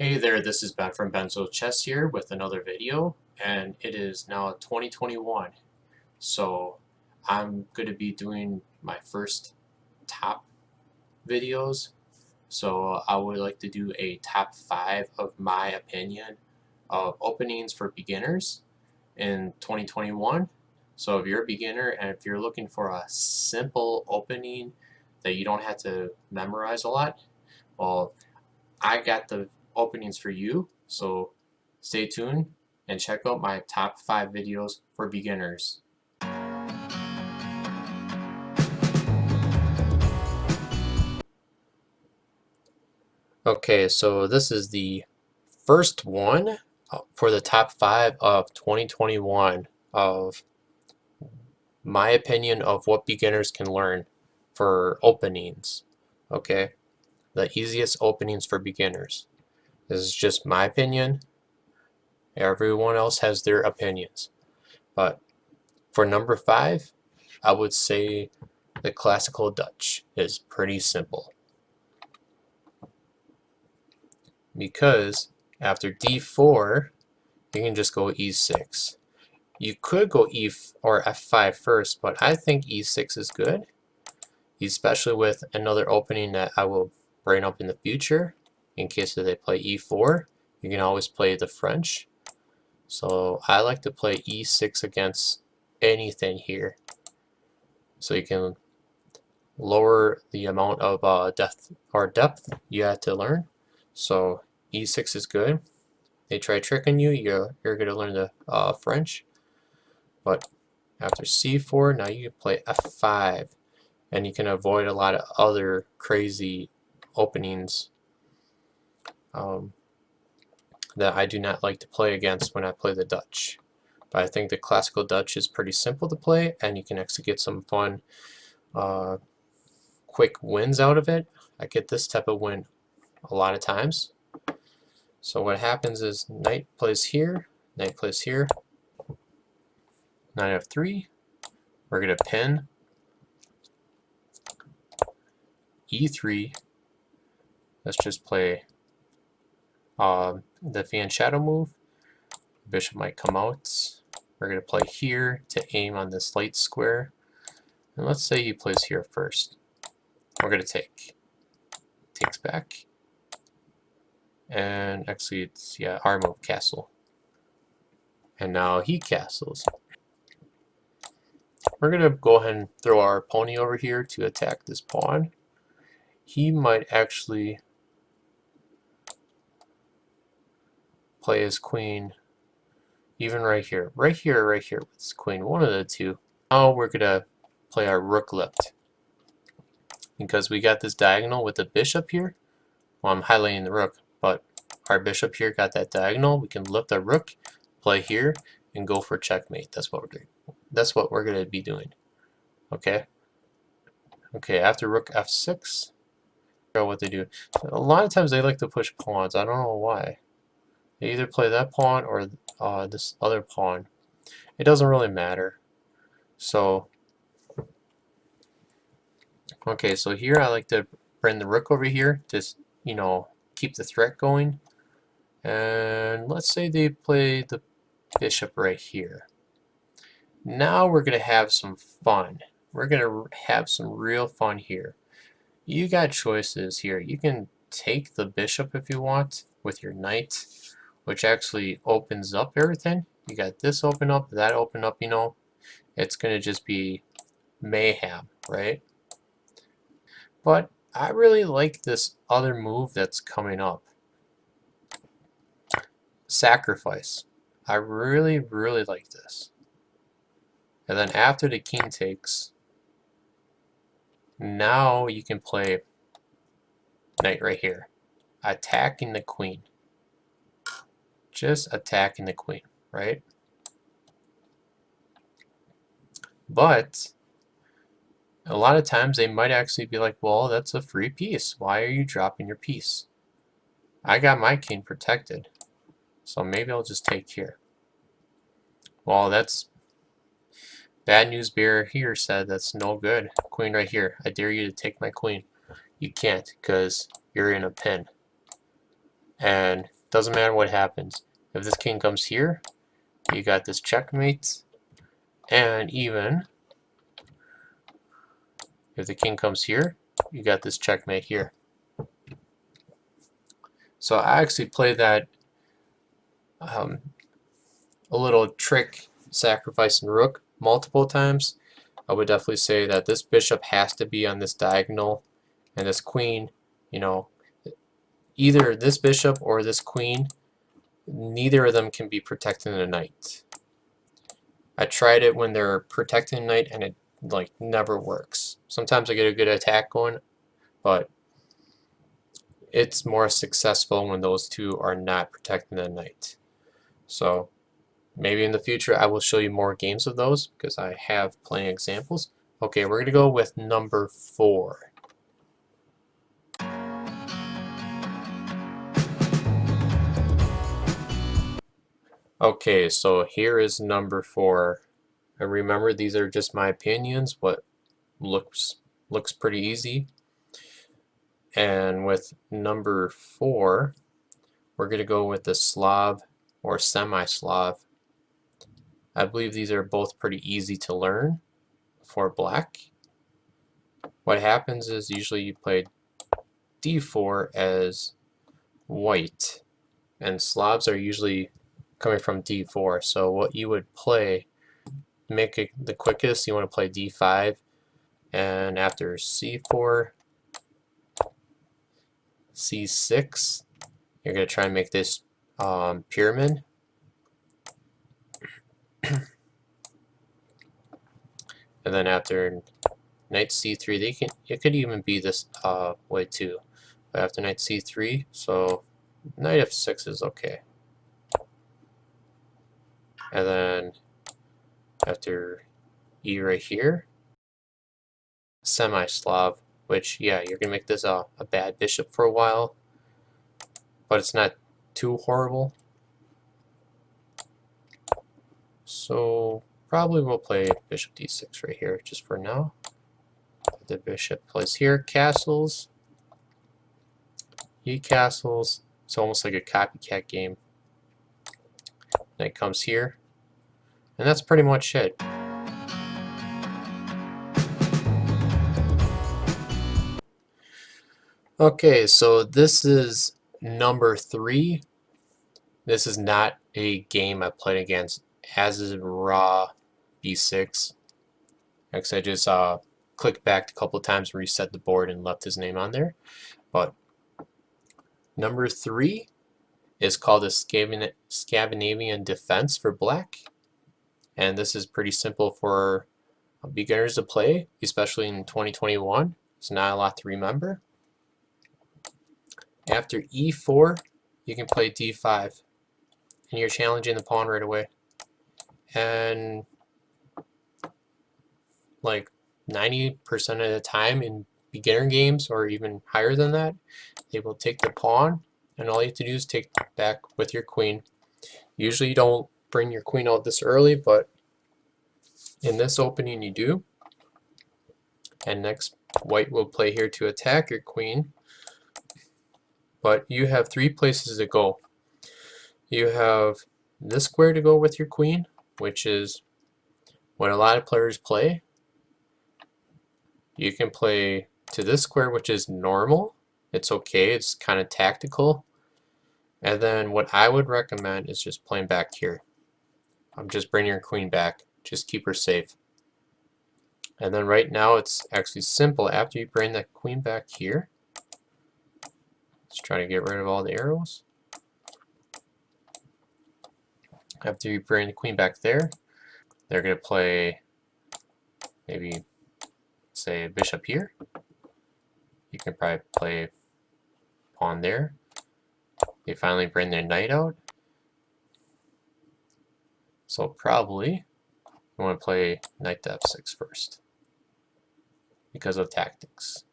Hey there, this is Ben from Benzo Chess here with another video, and it is now 2021. So I'm going to be doing my first top videos. So I would like to do a top 5 of my opinion of openings for beginners in 2021. So if you're a beginner and if you're looking for a simple opening that you don't have to memorize a lot, well, I got the openings for you, so stay tuned and check out my top 5 videos for beginners. Okay, so this is the first one for the top 5 of 2021 of my opinion of what beginners can learn for openings. Okay, the easiest openings for beginners. This is just my opinion. Everyone else has their opinions. But for number 5, I would say the classical Dutch is pretty simple. Because after d4, you can just go e6. You could go or f5 first, but I think e6 is good, especially with another opening that I will bring up in the future. In case they play e4, you can always play the French. So I like to play e6 against anything here. So you can lower the amount of depth you have to learn. So e6 is good. They try tricking you, you're going to learn the French. But after c4, now you can play f5, and you can avoid a lot of other crazy openings that I do not like to play against when I play the Dutch. But I think the classical Dutch is pretty simple to play, and you can actually get some fun quick wins out of it. I get this type of win a lot of times. So what happens is knight plays here, knight plays here, knight f3. We're going to pin e3. Let's just play the fan shadow move. Bishop might come out. We're going to play here to aim on this light square. And let's say he plays here first. We're going to take. Takes back. And actually it's, yeah, our move, castle. And now he castles. We're going to go ahead and throw our pony over here to attack this pawn. He might actually play his queen even right here with his queen, one of the two. Now we're going to play our rook lift. Because we got this diagonal with the bishop here. Well, I'm highlighting the rook, but our bishop here got that diagonal. We can lift our rook, play here, and go for checkmate. That's what we're doing. That's what we're going to be doing. Okay. Okay. After rook f6, what they do. A lot of times they like to push pawns. I don't know why. They either play that pawn or this other pawn. It doesn't really matter. So, okay. So here I like to bring the rook over here to, you know, keep the threat going. And let's say they play the bishop right here. Now we're going to have some fun. We're going to have some real fun here. You got choices here. You can take the bishop if you want with your knight, which actually opens up everything. You got this open up, that open up, you know. It's going to just be mayhem, right? But I really like this other move that's coming up. Sacrifice. I really, really like this. And then after the king takes, now you can play knight right here. Attacking the queen. Just attacking the queen, right? But a lot of times they might actually be like, well, that's a free piece. Why are you dropping your piece? I got my king protected. So maybe I'll just take here. Well, that's bad news bearer here said that's no good. Queen right here. I dare you to take my queen. You can't because you're in a pin. and doesn't matter what happens. If this king comes here, you got this checkmate, and even if the king comes here, you got this checkmate here. So I actually play that a little trick sacrificing rook multiple times. I would definitely say that this bishop has to be on this diagonal, and this queen, you know, either this bishop or this queen, neither of them can be protecting the knight. I tried it when they're protecting the knight and it like never works. Sometimes I get a good attack going, but it's more successful when those two are not protecting the knight. So maybe in the future I will show you more games of those because I have plenty of examples. Okay, we're going to go with number 4. Okay, so here is number 4. And remember, these are just my opinions, but looks pretty easy. And with number 4, we're going to go with the Slav or semi-Slav. I believe these are both pretty easy to learn for black. What happens is usually you play d4 as white, and Slavs are usually coming from d4. So what you would play, make it the quickest, you want to play d5, and after c4, c6, you're going to try and make this pyramid. And then after knight c3, it could even be this way too. But after knight c3, so knight f6 is okay. And then after e right here, semi-Slav, which, yeah, you're going to make this a bad bishop for a while, but it's not too horrible. So probably we'll play bishop d6 right here just for now. The bishop plays here, castles, e castles. It's almost like a copycat game. Knight comes here, and that's pretty much it. Okay, so this is number 3. This is not a game I played against as is raw b6. Because I just clicked back a couple times, reset the board, and left his name on there. But number 3 is called a Scandinavian Defense for black. And this is pretty simple for beginners to play, especially in 2021. It's not a lot to remember. After e4, you can play d5, and you're challenging the pawn right away. And like 90% of the time in beginner games, or even higher than that, they will take the pawn, and all you have to do is take back with your queen. Usually you don't bring your queen out this early, but in this opening you do. And next, white will play here to attack your queen. But you have 3 places to go. You have this square to go with your queen, which is what a lot of players play. You can play to this square, which is normal. It's okay, it's kind of tactical. And then what I would recommend is just playing back here. I'm just bringing your queen back. Just keep her safe. And then right now it's actually simple. After you bring that queen back here, let's try to get rid of all the arrows. After you bring the queen back there, they're going to play maybe, say, bishop here. You can probably play pawn there. They finally bring their knight out. So probably you want to play knight to f6 first because of tactics.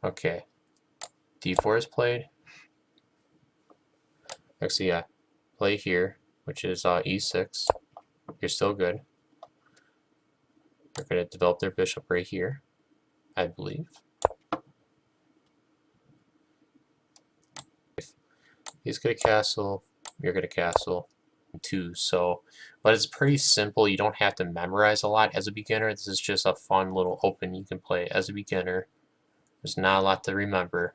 Okay, d4 is played. Actually, yeah, play here, which is e6. You're still good. They're going to develop their bishop right here, I believe. He's gonna castle, you're gonna castle too. So, but it's pretty simple. You don't have to memorize a lot as a beginner. This is just a fun little open you can play as a beginner. There's not a lot to remember.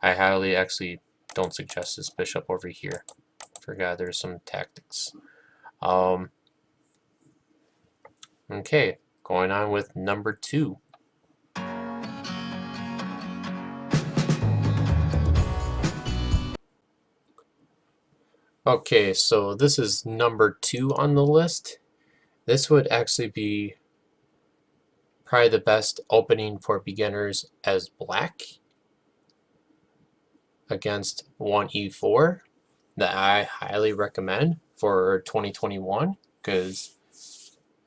I highly actually don't suggest this bishop over here. Forgot there's some tactics. Okay, going on with number 2. Okay, so this is number 2 on the list. This would actually be probably the best opening for beginners as black against 1e4 that I highly recommend for 2021 because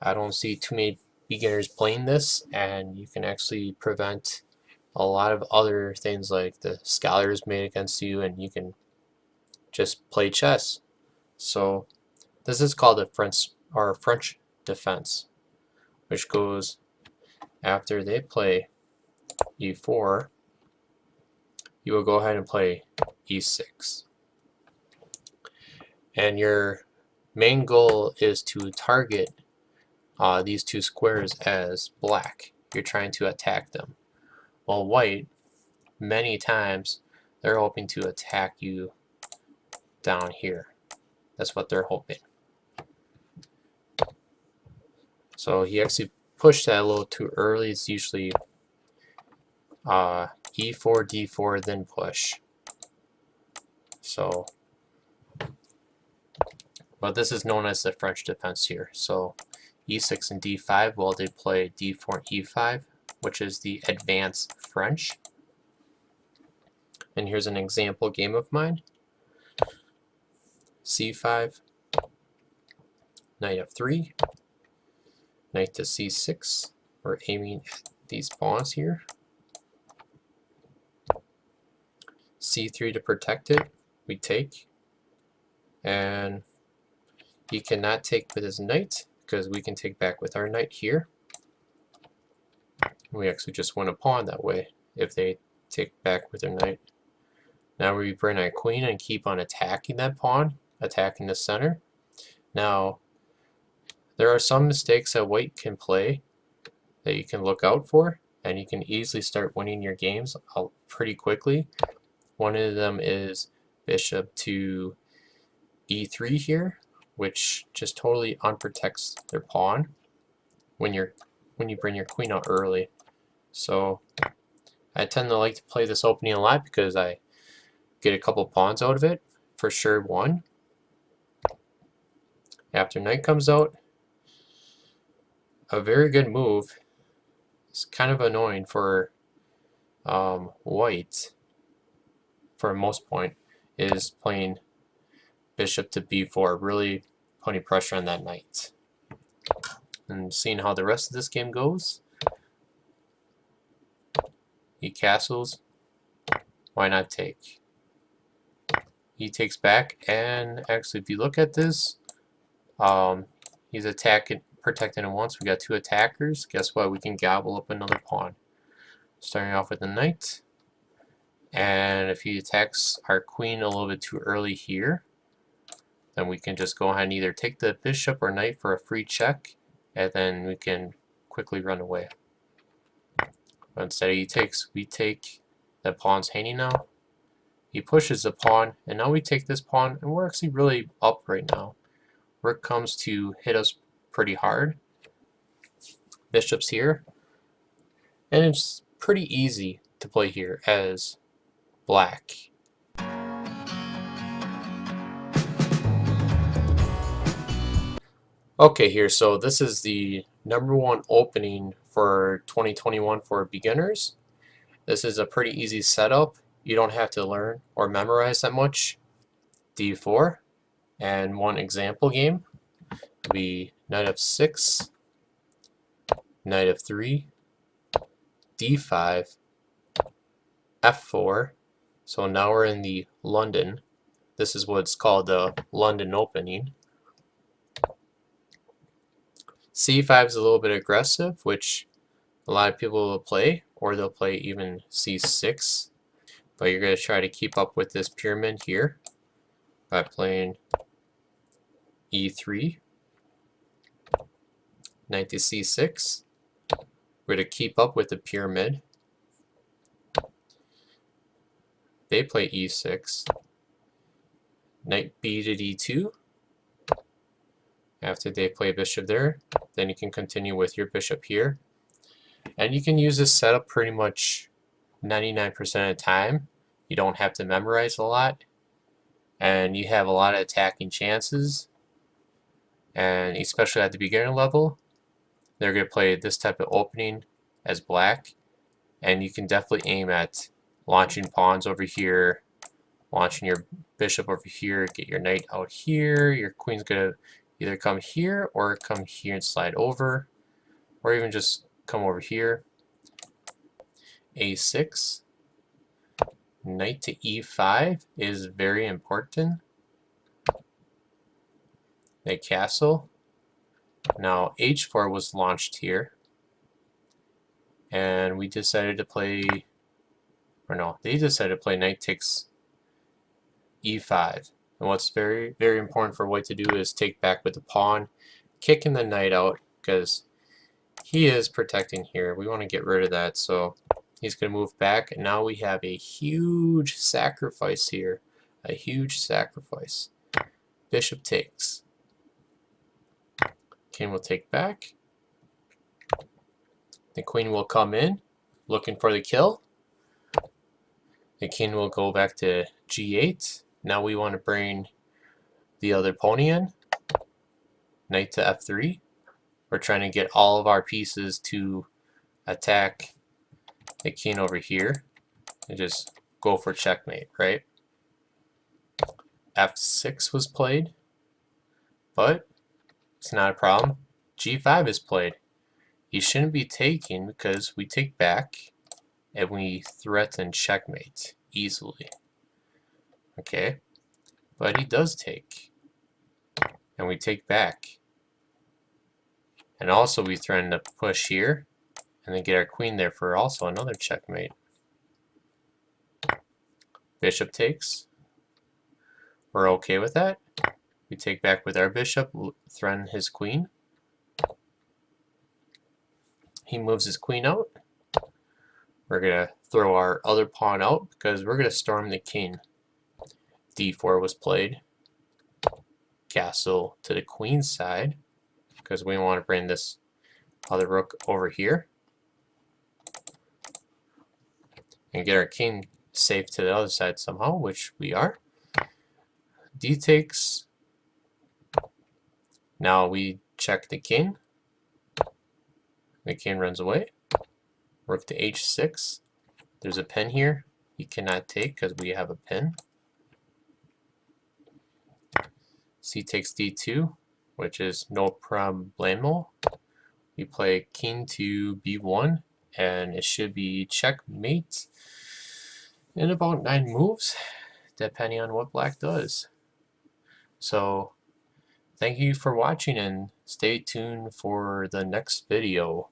I don't see too many beginners playing this, and you can actually prevent a lot of other things like the scholars made against you, and you can just play chess. So this is called a French defense, which goes after they play e4, you will go ahead and play e6. And your main goal is to target these 2 squares as black. You're trying to attack them. While white, many times, they're hoping to attack you down here. That's what they're hoping. So he actually pushed that a little too early. It's usually e4, d4, then push. So, but this is known as the French defense here. So e6 and d5, well, they play d4 and e5, which is the advanced French. And here's an example game of mine. c5, knight f3, knight to c6. We're aiming at these pawns here. c3 to protect it, we take. And he cannot take with his knight because we can take back with our knight here. We actually just win a pawn that way if they take back with their knight. Now we bring our queen and keep on attacking that pawn, attacking the center. Now, there are some mistakes that white can play that you can look out for, and you can easily start winning your games pretty quickly. One of them is bishop to e3 here, which just totally unprotects their pawn when you bring your queen out early. So I tend to like to play this opening a lot because I get a couple pawns out of it, for sure one. After knight comes out, a very good move. It's kind of annoying for white, for most point, is playing bishop to b4, really putting pressure on that knight. And seeing how the rest of this game goes, he castles, why not take? He takes back, and actually if you look at this, he's protecting him once. We got 2 attackers. Guess what? We can gobble up another pawn. Starting off with the knight. And if he attacks our queen a little bit too early here, then we can just go ahead and either take the bishop or knight for a free check, and then we can quickly run away. But instead he takes, we take. The pawn's hanging now. He pushes the pawn, and now we take this pawn, and we're actually really up right now. Rook comes to hit us pretty hard. Bishop's here. And it's pretty easy to play here as black. Okay, here, so this is the #1 opening for 2021 for beginners. This is a pretty easy setup. You don't have to learn or memorize that much. d4, and one example game would be knight f6, knight f3, d5, f4. So now we're in the London. This is what's called the London opening. c5 is a little bit aggressive, which a lot of people will play, or they'll play even c6. but you're going to try to keep up with this pyramid here by playing e3, knight to c6. We're going to keep up with the pyramid. They play e6, knight b to d2. After they play bishop there, then you can continue with your bishop here. And you can use this setup pretty much 99% of the time. You don't have to memorize a lot, and you have a lot of attacking chances. And especially at the beginner level, they're going to play this type of opening as black, and you can definitely aim at launching pawns over here, launching your bishop over here, get your knight out here. Your queen's going to either come here or come here and slide over, or even just come over here. a6, knight to e5 is very important. They castle. Now h4 was launched here, and we decided to play, or no, they decided to play knight takes e5. And what's very, very important for white to do is take back with the pawn, kicking the knight out, because he is protecting here. We want to get rid of that, so he's going to move back, and now we have a huge sacrifice here. A huge sacrifice. Bishop takes. King will take back. The queen will come in, looking for the kill. The king will go back to g8. Now we want to bring the other pony in. Knight to f3. We're trying to get all of our pieces to attack the king over here and just go for checkmate, right? f6 was played, but it's not a problem. g5 is played. He shouldn't be taking because we take back and we threaten checkmate easily. Okay, but he does take, and we take back. And also we threaten to push here and then get our queen there for also another checkmate. Bishop takes. We're okay with that. We take back with our bishop, threaten his queen. He moves his queen out. We're going to throw our other pawn out because we're going to storm the king. d4 was played. Castle to the queen's side because we want to bring this other rook over here and get our king safe to the other side somehow, which we are. D takes. Now we check the king. The king runs away. Rook to h6. There's a pin here. He cannot take because we have a pin. C takes d2, which is no problemo. We play king to b1, and it should be checkmate in about 9 moves, depending on what black does. So, thank you for watching, and stay tuned for the next video.